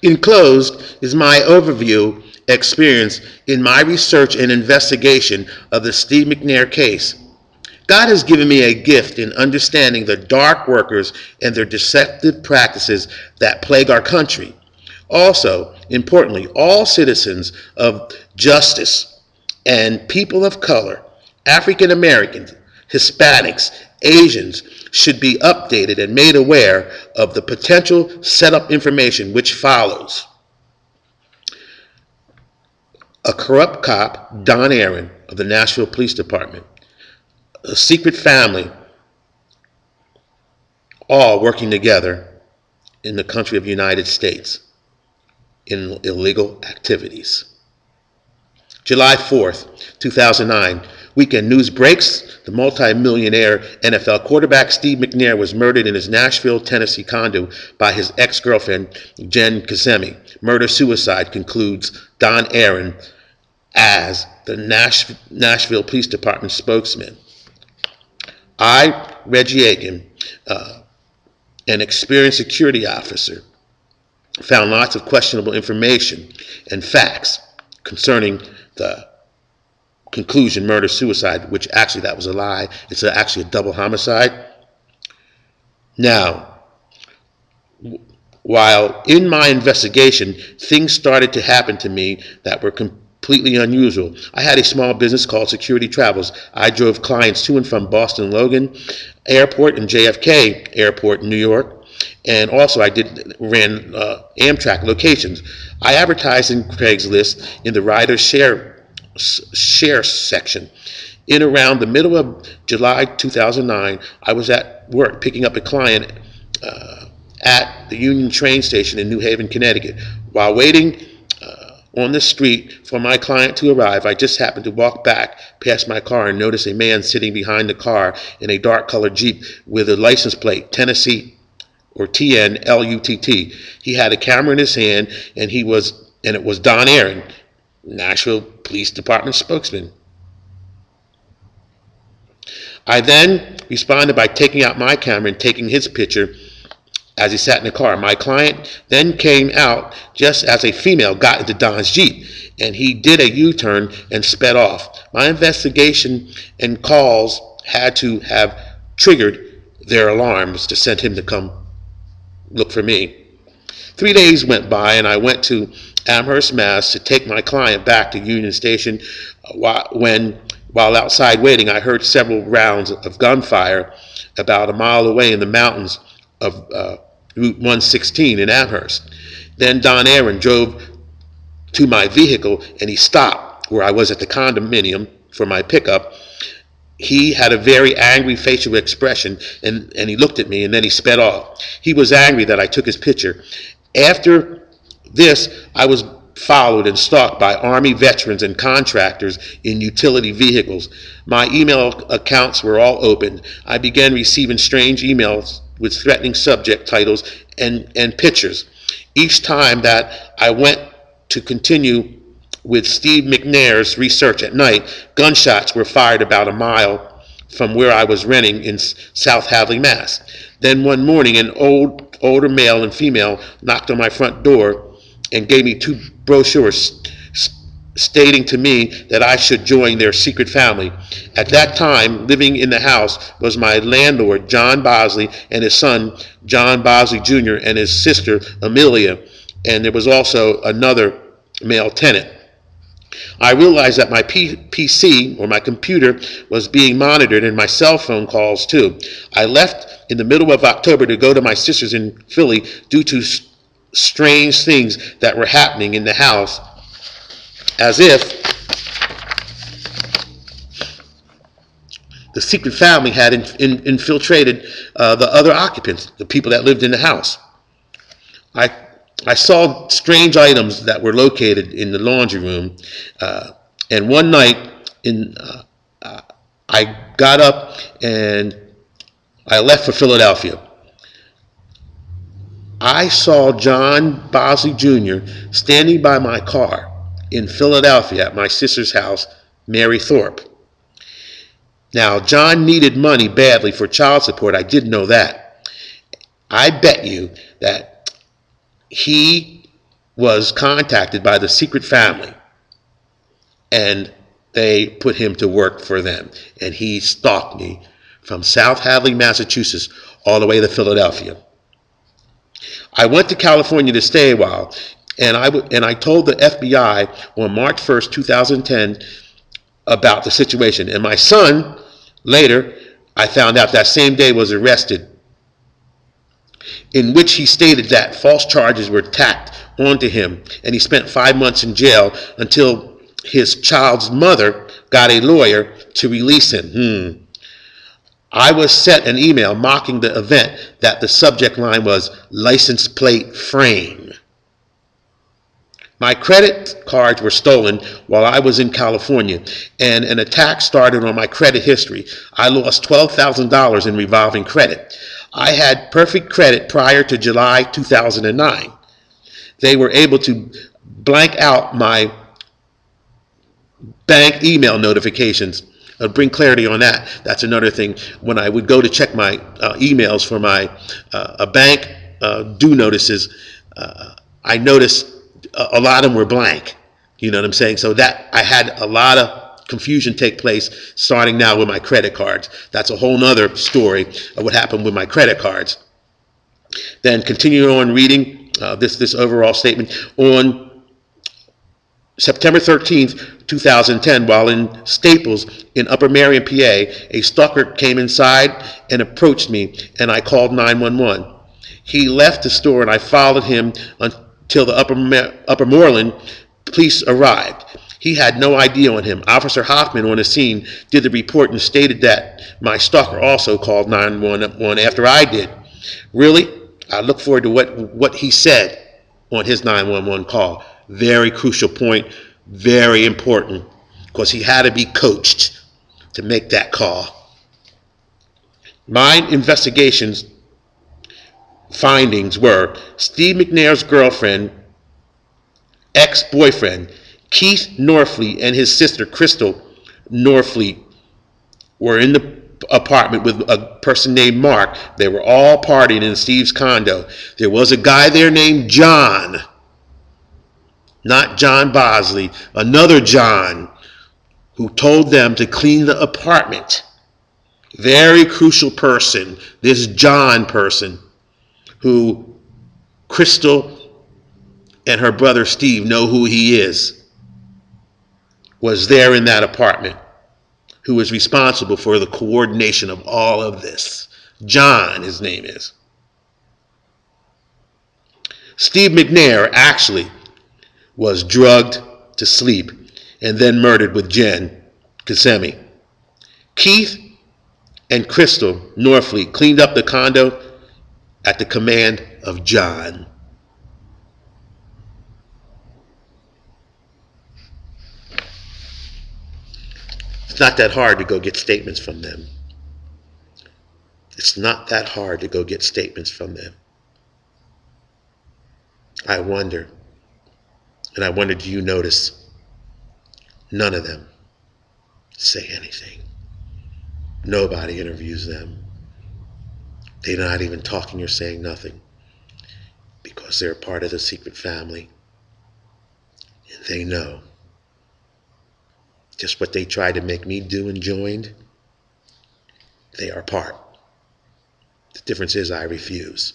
Enclosed is my overview experience in my research and investigation of the Steve McNair case. God has given me a gift in understanding the dark workers and their deceptive practices that plague our country. Also, importantly, all citizens of justice and people of color, African Americans, Hispanics, Asians, should be updated and made aware of the potential setup information which follows. A corrupt cop, Don Aaron, of the Nashville Police Department, a secret family, all working together in the country of the United States in illegal activities. July 4th, 2009, weekend news breaks. The multi-millionaire NFL quarterback Steve McNair was murdered in his Nashville, Tennessee condo by his ex-girlfriend, Jen Kazemi. Murder-suicide, concludes Don Aaron as the Nashville Police Department spokesman. I, Reggie Aiken, an experienced security officer, found lots of questionable information and facts concerning the conclusion murder-suicide, which actually that was a lie. It's actually a double homicide. Now, while in my investigation, things started to happen to me that were completely unusual. I had a small business called Security Travels. I drove clients to and from Boston Logan Airport and JFK Airport in New York. And also I ran Amtrak locations. I advertised in Craigslist in the rider share section. In around the middle of July 2009, I was at work picking up a client at the Union train station in New Haven, Connecticut. While waiting on the street for my client to arrive, I just happened to walk back past my car and notice a man sitting behind the car in a dark colored Jeep with a license plate, Tennessee or TN-LUTT. He had a camera in his hand, and it was Don Aaron, Nashville Police Department spokesman. I then responded by taking out my camera and taking his picture as he sat in the car. My client then came out just as a female got into Don's Jeep, and he did a U-turn and sped off. My investigation and calls had to have triggered their alarms to send him to come look for me. 3 days went by, and I went to Amherst, Mass. to take my client back to Union Station. While outside waiting, I heard several rounds of gunfire about a mile away in the mountains of Route 116 in Amherst. Then Don Aaron drove to my vehicle, and he stopped where I was at the condominium for my pickup. He had a very angry facial expression, and he looked at me, and then he sped off. He was angry that I took his picture. After this, I was followed and stalked by Army veterans and contractors in utility vehicles. My email accounts were all opened. I began receiving strange emails with threatening subject titles and pictures. Each time that I went to continue with Steve McNair's research at night, gunshots were fired about a mile from where I was renting in South Hadley, Mass. Then one morning, an older male and female knocked on my front door and gave me 2 brochures stating to me that I should join their secret family. At that time, living in the house was my landlord, John Bosley, and his son, John Bosley Jr., and his sister, Amelia, and there was also another male tenant. I realized that my PC, or my computer, was being monitored, and my cell phone calls too. I left in the middle of October to go to my sister's in Philly due to strange things that were happening in the house, as if the secret family had infiltrated the other occupants, the people that lived in the house. I saw strange items that were located in the laundry room, and one night I got up and I left for Philadelphia. I saw John Bosley Jr. standing by my car in Philadelphia at my sister's house, Mary Thorpe. Now, John needed money badly for child support. I didn't know that. I bet you that he was contacted by the secret family, and they put him to work for them. And he stalked me from South Hadley, Massachusetts, all the way to Philadelphia. I went to California to stay a while, and I told the FBI on March 1st, 2010, about the situation. And my son, later, I found out that same day, was arrested, in which he stated that false charges were tacked onto him, and he spent 5 months in jail until his child's mother got a lawyer to release him. I was sent an email mocking the event that the subject line was license plate frame. My credit cards were stolen while I was in California, and an attack started on my credit history. I lost $12,000 in revolving credit. I had perfect credit prior to July 2009. They were able to blank out my bank email notifications. Bring clarity on that. That's another thing. When I would go to check my emails for my bank due notices, I noticed a lot of them were blank. You know what I'm saying? So that I had a lot of confusion take place starting now with my credit cards. That's a whole nother story of what happened with my credit cards. Then continuing on reading this overall statement, on September 13th, 2010, while in Staples in Upper Merion, PA, a stalker came inside and approached me, and I called 911. He left the store, and I followed him until the Upper Moreland police arrived. He had no ID on him. Officer Hoffman on the scene did the report and stated that my stalker also called 911 after I did. Really? I look forward to what he said on his 911 call. Very crucial point, very important, because he had to be coached to make that call. My investigations findings were Steve McNair's girlfriend, ex-boyfriend, Keith Norfleet, and his sister, Crystal Norfleet, were in the apartment with a person named Mark. They were all partying in Steve's condo. There was a guy there named John, not John Bosley, another John, who told them to clean the apartment. Very crucial person, this John person, who Crystal and her brother Steve know who he is, was there in that apartment, who was responsible for the coordination of all of this. John, his name is. Steve McNair actually was drugged to sleep and then murdered with Jen Kasemi. Keith and Crystal Norfleet cleaned up the condo at the command of John. It's not that hard to go get statements from them. It's not that hard to go get statements from them. I wonder, and I wonder, do you notice none of them say anything? Nobody interviews them. They're not even talking or saying nothing because they're a part of the secret family. And they know just what they tried to make me do and joined, they are part. The difference is I refuse.